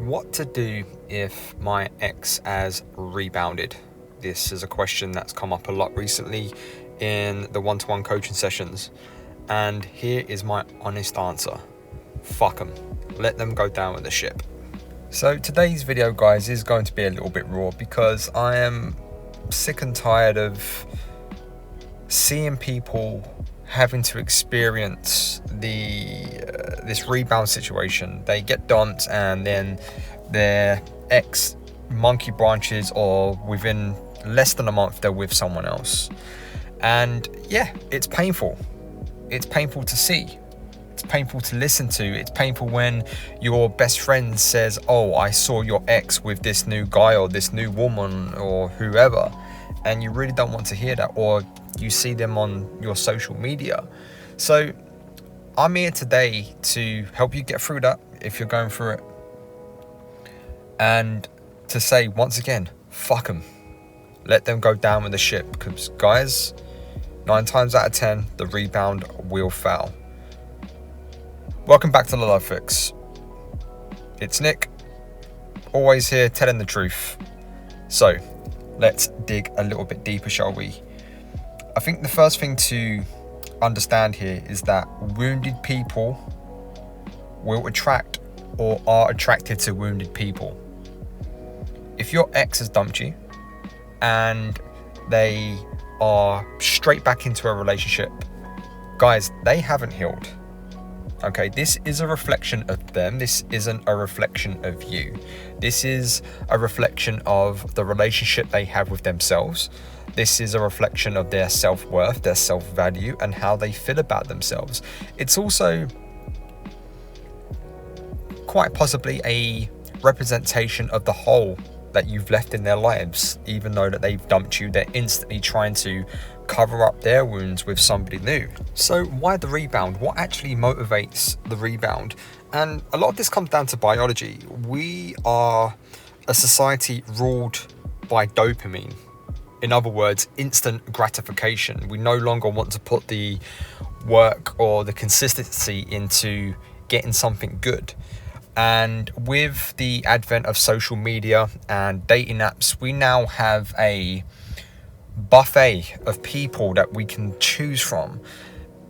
What to do if my ex has rebounded? This is a question that's come up a lot recently in the one-to-one coaching sessions. And here is my honest answer. Fuck them. Let them go down with the ship. So today's video, guys, is going to be a little bit raw because I am sick and tired of seeing people having to experience this rebound situation. They get dumped and then their ex monkey branches, or within less than a month they're with someone else. And yeah, it's painful. It's painful to see. It's painful to listen to. It's painful when your best friend says, oh, I saw your ex with this new guy or this new woman or whoever, and you really don't want to hear that, or you see them on your social media. So I'm here today to help you get through that if you're going through it, and to say once again, fuck them. Let them go down with the ship, because guys, 9 times out of 10 the rebound will fail. Welcome back to the Love Fix. It's Nick, always here telling the truth. So let's dig a little bit deeper, shall we? I think the first thing to understand here is that wounded people will attract or are attracted to wounded people. If your ex has dumped you and they are straight back into a relationship, guys, they haven't healed. Okay, this is a reflection of them. This isn't a reflection of you. This is a reflection of the relationship they have with themselves. This is a reflection of their self-worth, their self-value, and how they feel about themselves. It's also quite possibly a representation of the hole that you've left in their lives. Even though that they've dumped you, they're instantly trying to cover up their wounds with somebody new. So why the rebound? What actually motivates the rebound? And a lot of this comes down to biology. We are a society ruled by dopamine. In other words, instant gratification. We no longer want to put the work or the consistency into getting something good. And with the advent of social media and dating apps, we now have a buffet of people that we can choose from.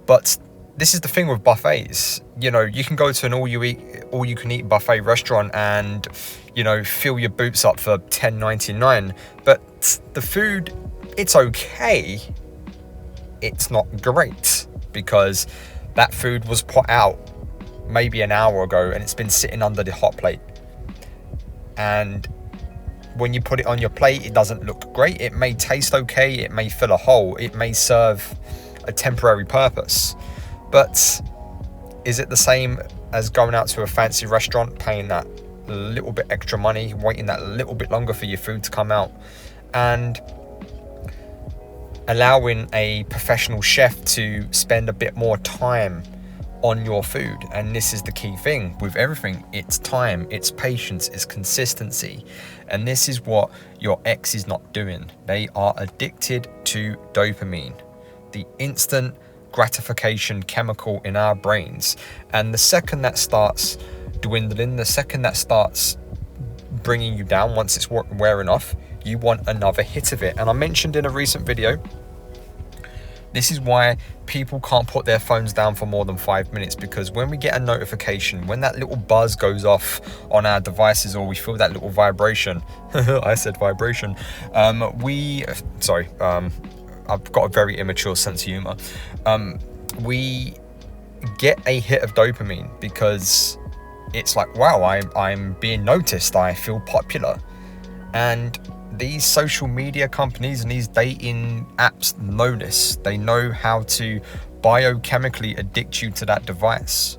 But this is the thing with buffets. You know, you can go to an all you can eat buffet restaurant and, you know, fill your boots up for $10.99. But the food, it's okay. It's not great because that food was put out maybe an hour ago and it's been sitting under the hot plate. And when you put it on your plate, it doesn't look great. It may taste okay. It may fill a hole. It may serve a temporary purpose. But is it the same as going out to a fancy restaurant, paying that little bit extra money, waiting that little bit longer for your food to come out, and allowing a professional chef to spend a bit more time on your food? And this is the key thing with everything. It's time, it's patience, it's consistency. And this is what your ex is not doing. They are addicted to dopamine, the instant gratification chemical in our brains. And the second that starts dwindling, the second that starts bringing you down, once it's wearing off, you want another hit of it. And I mentioned in a recent video, this is why people can't put their phones down for more than 5 minutes, because when we get a notification, when that little buzz goes off on our devices, or we feel that little vibration, I said vibration, I've got a very immature sense of humor. We get a hit of dopamine because it's like, wow, I'm being noticed, I feel popular. And these social media companies and these dating apps know this. They know how to biochemically addict you to that device.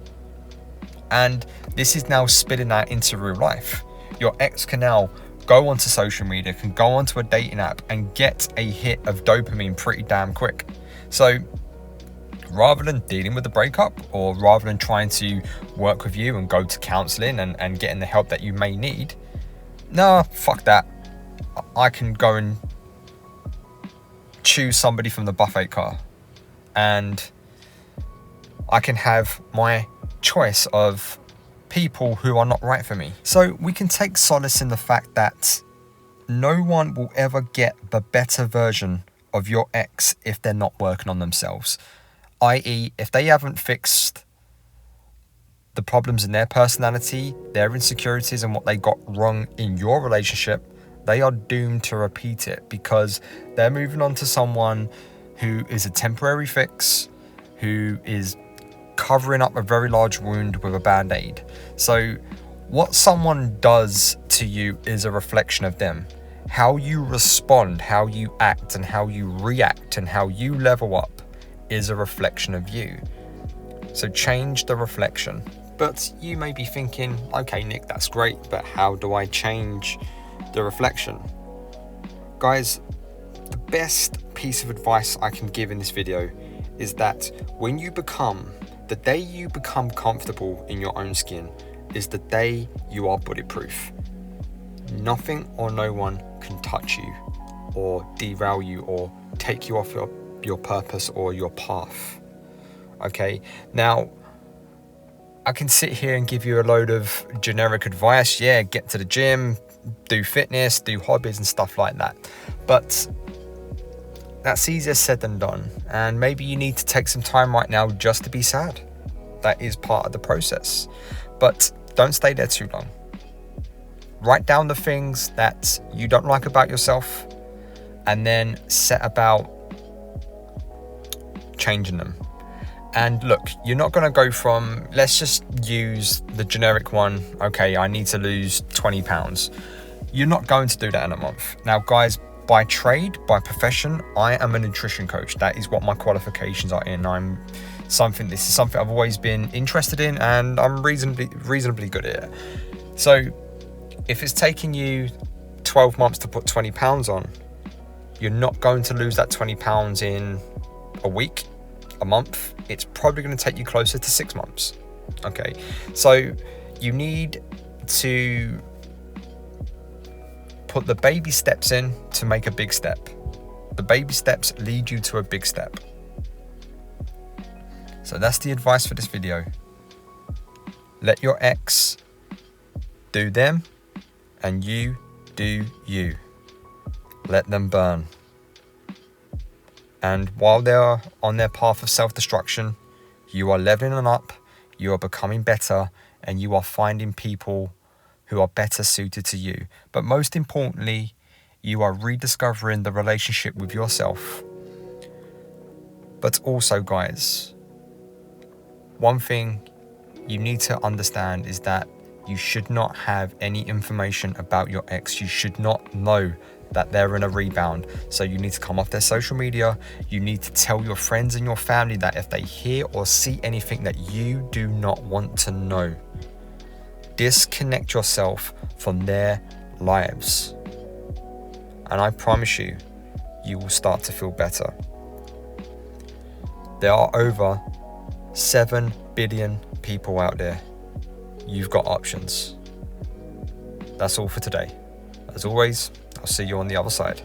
And this is now spilling out into real life. Your ex can now go onto social media, can go onto a dating app and get a hit of dopamine pretty damn quick. So rather than dealing with the breakup, or rather than trying to work with you and go to counseling and getting the help that you may need, nah, fuck that. I can go and choose somebody from the buffet car, and I can have my choice of people who are not right for me. So we can take solace in the fact that no one will ever get the better version of your ex if they're not working on themselves. I.e., if they haven't fixed the problems in their personality, their insecurities, and what they got wrong in your relationship, they are doomed to repeat it, because they're moving on to someone who is a temporary fix, who is covering up a very large wound with a band-aid. So what someone does to you is a reflection of them. How you respond, how you act, and how you react, and how you level up is a reflection of you. So change the reflection. But you may be thinking, okay, Nick, that's great, but how do I change the reflection? Guys, the best piece of advice I can give in this video is that the day you become comfortable in your own skin is the day you are bulletproof. Nothing or no one can touch you or derail you or take you off your purpose or your path. Okay, now I can sit here and give you a load of generic advice. Yeah, get to the gym, do fitness, do hobbies and stuff like that. But that's easier said than done. And maybe you need to take some time right now just to be sad. That is part of the process. But don't stay there too long. Write down the things that you don't like about yourself and then set about changing them. And look, you're not going to go from, let's just use the generic one, okay, I need to lose 20 pounds. You're not going to do that in a month. Now, guys, by trade, by profession, I am a nutrition coach. That is what my qualifications are in. This is something I've always been interested in, and I'm reasonably good at it. So if it's taking you 12 months to put 20 pounds on, you're not going to lose that 20 pounds in a week, a month. It's probably going to take you closer to 6 months. Okay, so you need to put the baby steps in to make a big step. The baby steps lead you to a big step. So that's the advice for this video. Let your ex do them and you do you. Let them burn. And while they're on their path of self-destruction, you are leveling up, you are becoming better, and you are finding people who are better suited to you. But most importantly, you are rediscovering the relationship with yourself. But also, guys, one thing you need to understand is that you should not have any information about your ex. You should not know that they're in a rebound. So you need to come off their social media. You need to tell your friends and your family that if they hear or see anything that you do not want to know, disconnect yourself from their lives. And I promise you, you will start to feel better. There are over 7 billion people out there. You've got options. That's all for today. As always, I'll see you on the other side.